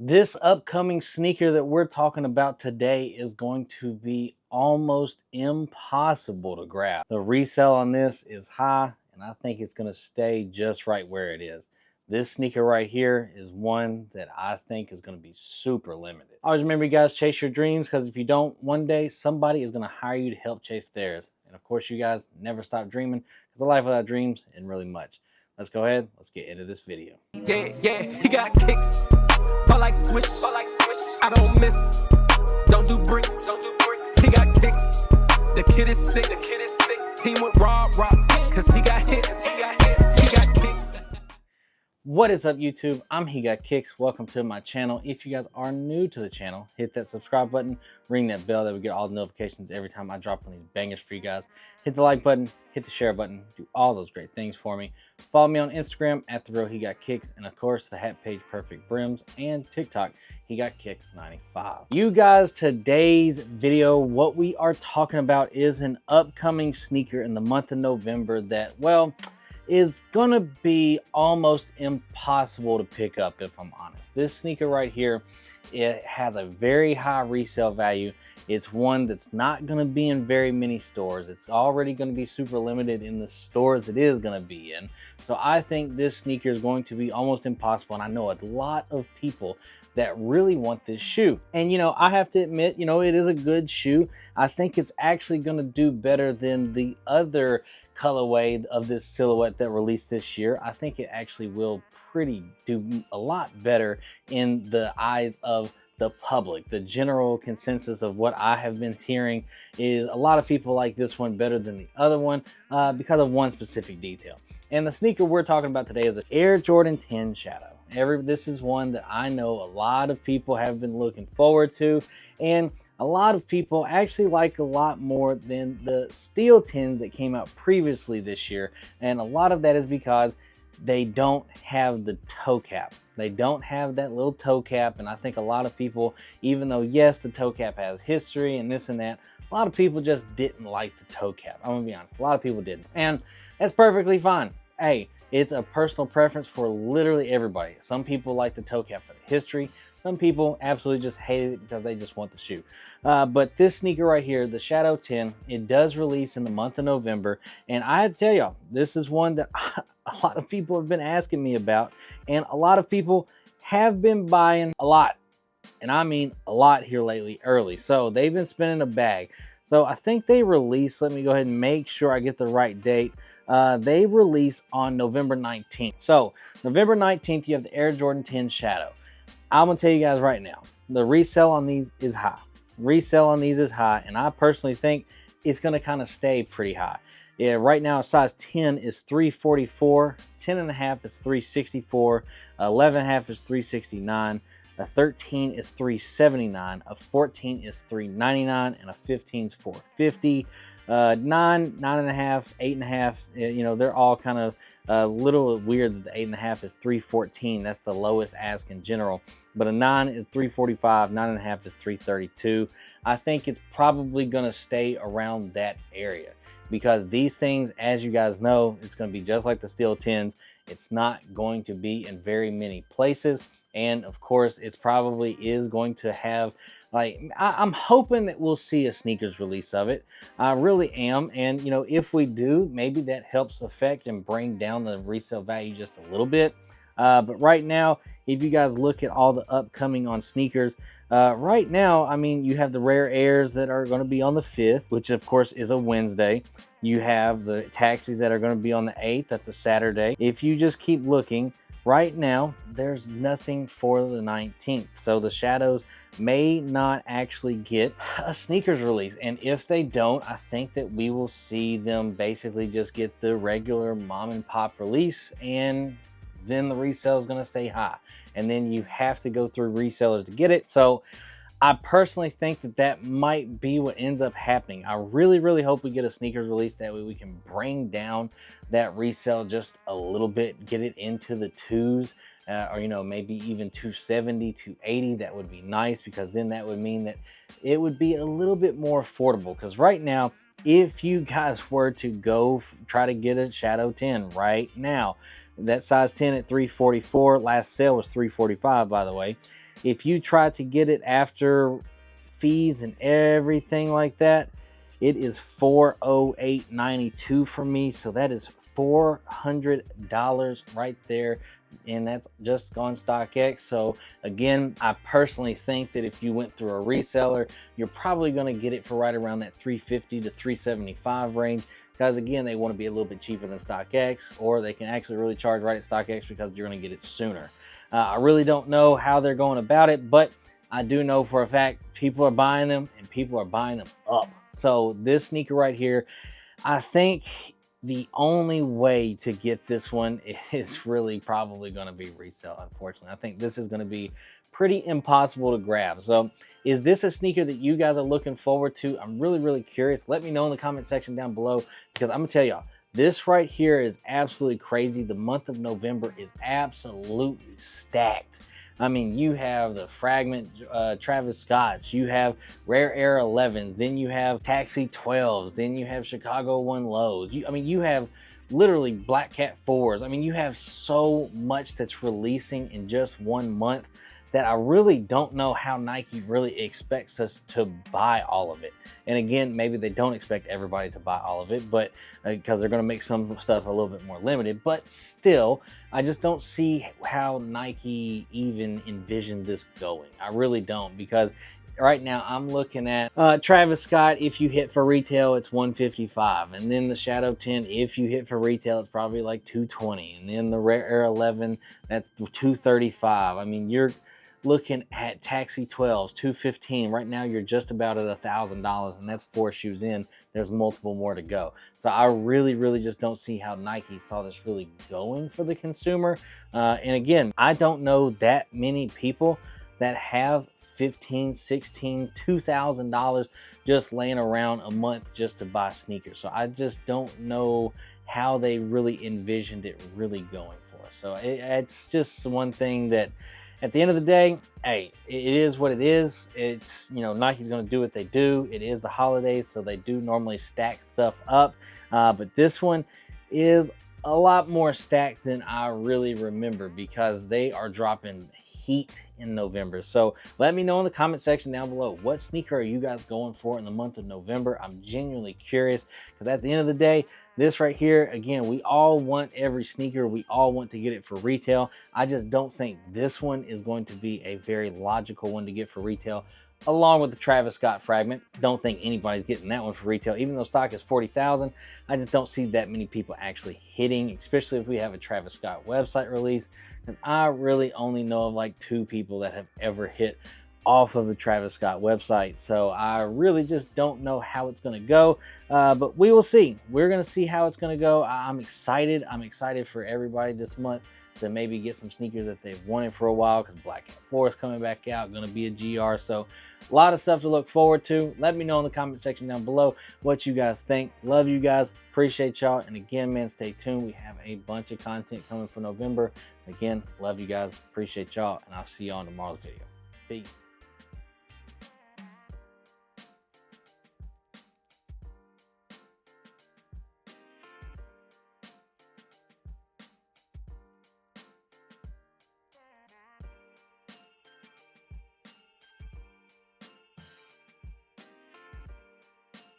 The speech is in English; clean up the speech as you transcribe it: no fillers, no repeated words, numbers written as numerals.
This upcoming sneaker that we're talking about today is going to be almost impossible to grab. The resale on this is high, and I think it's going to stay just right where it is. This sneaker right here is one that I think is going to be super limited. Always remember, you guys, chase your dreams, because if you don't, one day somebody is going to hire you to help chase theirs. And of course, you guys never stop dreaming, because a life without dreams isn't really much. Let's go ahead. Let's get into this video. Yeah, he got kicks. Ball like switch. I don't miss. Don't do bricks. He got kicks. The kid is sick. Team with raw, cause he got hits. He got kicks. What is up, YouTube? I'm HeGotKickz. Welcome to my channel. If you guys are new to the channel, hit that subscribe button, ring that bell, that we get all the notifications every time I drop one of these bangers for you guys. Hit the like button, hit the share button, do all those great things for me. Follow me on Instagram at therealhegotkickz, and of course the hat page Perfectbrimz, and TikTok HeGotKickz95. You guys, today's video, what we are talking about is an upcoming sneaker in the month of November that, well, is gonna be almost impossible to pick up, if I'm honest. This sneaker right here, it has a very high resale value. It's one that's not gonna be in very many stores. It's already gonna be super limited in the stores it is gonna be in. So I think this sneaker is going to be almost impossible, and I know a lot of people that really want this shoe. And I have to admit, it is a good shoe. I think it's actually gonna do better than the other colorway of this silhouette that released this year. I think it actually will do a lot better in the eyes of the public. The general consensus of what I have been hearing is a lot of people like this one better than the other one because of one specific detail. And the sneaker we're talking about today is the Air Jordan 10 Shadow. This is one that I know a lot of people have been looking forward to, and a lot of people actually like a lot more than the Steel 10s that came out previously this year. And a lot of that is because they don't have the toe cap. They don't have that little toe cap, and I think a lot of people, even though yes, the toe cap has history and this and that, a lot of people just didn't like the toe cap. I'm gonna be honest, a lot of people didn't, and that's perfectly fine. Hey, it's a personal preference for literally everybody. Some people like the toe cap for the history. Some people absolutely just hate it because they just want the shoe. But this sneaker right here, the Shadow 10, it does release in the month of November. And I have to tell y'all, this is one that a lot of people have been asking me about. And a lot of people have been buying a lot. And I mean a lot here lately, early. So they've been spending a bag. So I think they release, let me go ahead and make sure I get the right date. They release on November 19th. So November 19th, you have the Air Jordan 10 Shadow. I'm gonna tell you guys right now, the resale on these is high. Resale on these is high, and I personally think it's gonna kind of stay pretty high. Yeah, right now a size 10 is $344, 10.5 is $364, 11.5 is $369, a 13 is $379, a 14 is $399, and a 15 is $450. 9, 9.5, 8.5, they're all kind of a little weird that the 8.5 is $314. That's the lowest ask in general. But a 9 is $345, 9.5 is $332. I think it's probably going to stay around that area because these things, as you guys know, it's going to be just like the Steel 10s. It's not going to be in very many places. And of course, it's probably is going to have, I'm hoping that we'll see a sneakers release of it. I really am. And, if we do, maybe that helps affect and bring down the resale value just a little bit. But right now, if you guys look at all the upcoming on sneakers, right now, I mean, you have the Rare Airs that are going to be on the 5th, which of course is a Wednesday. You have the Taxis that are going to be on the 8th. That's a Saturday. If you just keep looking, right now, there's nothing for the 19th. So the Shadows may not actually get a sneakers release. And if they don't, I think that we will see them basically just get the regular mom and pop release, and then the resale is going to stay high. And then you have to go through resellers to get it. So I personally think that that might be what ends up happening. I really, really hope we get a sneakers release. That way we can bring down that resale just a little bit, get it into the 2s, or maybe even 270, 280. That would be nice, because then that would mean that it would be a little bit more affordable. Because right now, if you guys were to go try to get a Shadow 10 right now, that size 10 at $344, last sale was $345, by the way. If you try to get it after fees and everything like that, it is $408.92 for me. So that is $400 right there, and that's just on StockX. So again, I personally think that if you went through a reseller, you're probably going to get it for right around that $350 to $375 range, because again, they want to be a little bit cheaper than StockX, or they can actually really charge right at StockX because you're going to get it sooner. I really don't know how they're going about it, but I do know for a fact people are buying them, and people are buying them up. So this sneaker right here, I think the only way to get this one is really probably going to be resale, unfortunately. I think this is going to be pretty impossible to grab. So is this a sneaker that you guys are looking forward to? I'm really curious. Let me know in the comment section down below, because I'm going to tell y'all, this right here is absolutely crazy. The month of November is absolutely stacked. I mean, you have the Fragment Travis Scotts, you have Rare Air 11s, then you have Taxi 12s, then you have Chicago 1 Lows. I mean, you have literally Black Cat 4s. I mean, you have so much that's releasing in just 1 month that I really don't know how Nike really expects us to buy all of it. And again, maybe they don't expect everybody to buy all of it, but because they're going to make some stuff a little bit more limited. But still, I just don't see how Nike even envisioned this going. I really don't, because right now I'm looking at Travis Scott. If you hit for retail, it's $155, and then the Shadow 10, if you hit for retail, it's probably like $220, and then the Rare Air 11, that's $235. I mean, you're looking at Taxi 12s, $215. Right now you're just about at $1,000, and that's 4 shoes in. There's multiple more to go. So I really just don't see how Nike saw this really going for the consumer. And again, I don't know that many people that have $1,500, $1,600, $2,000 just laying around a month just to buy sneakers. So I just don't know how they really envisioned it really going for us. So it's just one thing that, at the end of the day, hey, it is what it is. It's, you know, Nike's going to do what they do. It is the holidays, so they do normally stack stuff up. But this one is a lot more stacked than I really remember, because they are dropping heat in November. So let me know in the comment section down below, what sneaker are you guys going for in the month of November? I'm genuinely curious, because at the end of the day, this right here, again, we all want every sneaker. We all want to get it for retail. I just don't think this one is going to be a very logical one to get for retail, along with the Travis Scott Fragment. Don't think anybody's getting that one for retail. Even though stock is $40,000, I just don't see that many people actually hitting, especially if we have a Travis Scott website release, because I really only know of like 2 people that have ever hit off of the Travis Scott website. So I really just don't know how it's going to go, but we will see. We're going to see how it's going to go. I'm excited. I'm excited for everybody this month to maybe get some sneakers that they've wanted for a while, because Black Cat 4 is coming back out, going to be a GR. So a lot of stuff to look forward to. Let me know in the comment section down below what you guys think. Love you guys. Appreciate y'all. And again, man, stay tuned. We have a bunch of content coming for November. Again, love you guys. Appreciate y'all. And I'll see you on tomorrow's video. Peace.